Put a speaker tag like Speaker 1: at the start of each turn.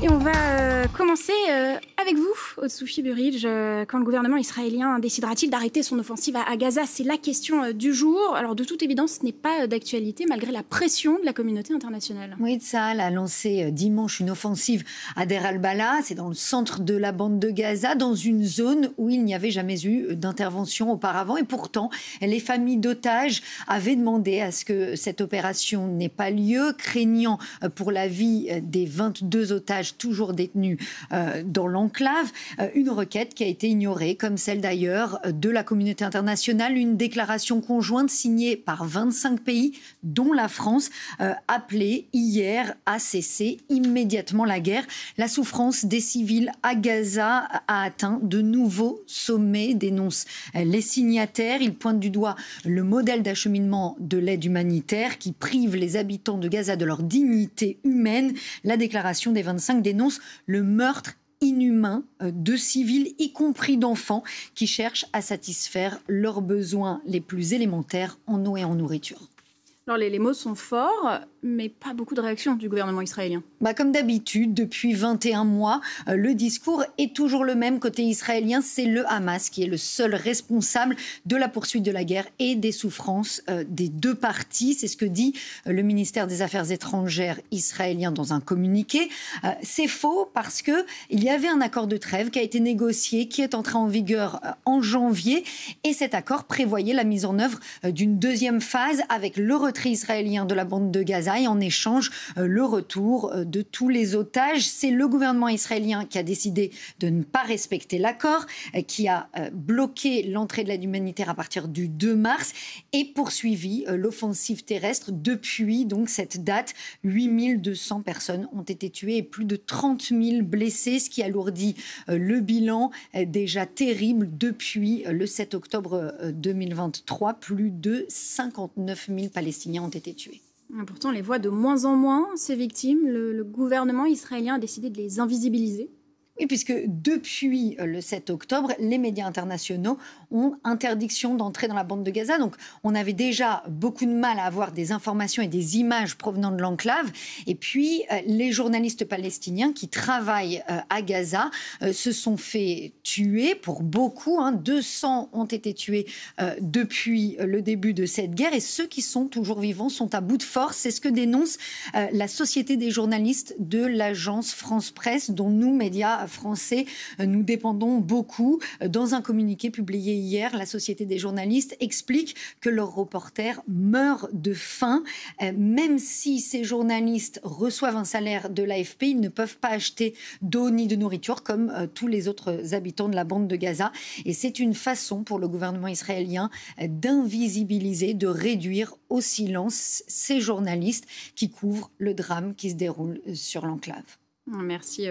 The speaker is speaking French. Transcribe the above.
Speaker 1: Et on va commencer avec vous, Otsoufi Burridge. Quand le gouvernement israélien décidera-t-il d'arrêter son offensive à Gaza? C'est la question du jour. Alors, de toute évidence, ce n'est pas d'actualité, malgré la pression de la communauté internationale.
Speaker 2: Oui, Tsahal a lancé dimanche une offensive à Deir al-Balah. C'est dans le centre de la bande de Gaza, dans une zone où il n'y avait jamais eu d'intervention auparavant. Et pourtant, les familles d'otages avaient demandé à ce que cette opération n'ait pas lieu, craignant pour la vie des 22 otages toujours détenus dans l'enclave. Une requête qui a été ignorée, comme celle d'ailleurs de la communauté internationale. Une déclaration conjointe signée par 25 pays, dont la France, appelée hier à cesser immédiatement la guerre. La souffrance des civils à Gaza a atteint de nouveaux sommets, dénoncent les signataires. Ils pointent du doigt le modèle d'acheminement de l'aide humanitaire qui prive les habitants de Gaza de leur dignité humaine. La déclaration des 25 dénonce le meurtre inhumain de civils, y compris d'enfants, qui cherchent à satisfaire leurs besoins les plus élémentaires en eau et en nourriture.
Speaker 1: Alors, les mots sont forts, mais pas beaucoup de réactions du gouvernement israélien.
Speaker 2: Comme d'habitude, depuis 21 mois, le discours est toujours le même côté israélien. C'est le Hamas qui est le seul responsable de la poursuite de la guerre et des souffrances des deux parties. C'est ce que dit le ministère des Affaires étrangères israélien dans un communiqué. C'est faux parce qu'il y avait un accord de trêve qui a été négocié, qui est entré en vigueur en janvier. Et cet accord prévoyait la mise en œuvre d'une deuxième phase avec le retrait israélien de la bande de Gaza et en échange le retour de tous les otages. C'est le gouvernement israélien qui a décidé de ne pas respecter l'accord, qui a bloqué l'entrée de l'aide humanitaire à partir du 2 mars et poursuivi l'offensive terrestre depuis donc cette date. 8200 personnes ont été tuées et plus de 30 000 blessés, ce qui alourdit le bilan déjà terrible depuis le 7 octobre 2023. Plus de 59 000 Palestiniens ont été tués.
Speaker 1: Pourtant, on les voit de moins en moins, ces victimes. Le gouvernement israélien a décidé de les invisibiliser.
Speaker 2: Oui, puisque depuis le 7 octobre, les médias internationaux ont interdiction d'entrer dans la bande de Gaza. Donc, on avait déjà beaucoup de mal à avoir des informations et des images provenant de l'enclave. Et puis, les journalistes palestiniens qui travaillent à Gaza se sont fait tuer pour beaucoup. 200 ont été tués depuis le début de cette guerre. Et ceux qui sont toujours vivants sont à bout de force. C'est ce que dénonce la Société des journalistes de l'agence France Presse, dont nous, médias français, nous dépendons beaucoup. Dans un communiqué publié hier, la Société des journalistes explique que leurs reporters meurent de faim. Même si ces journalistes reçoivent un salaire de l'AFP, ils ne peuvent pas acheter d'eau ni de nourriture comme tous les autres habitants de la bande de Gaza. Et c'est une façon pour le gouvernement israélien d'invisibiliser, de réduire au silence ces journalistes qui couvrent le drame qui se déroule sur l'enclave.
Speaker 1: Merci.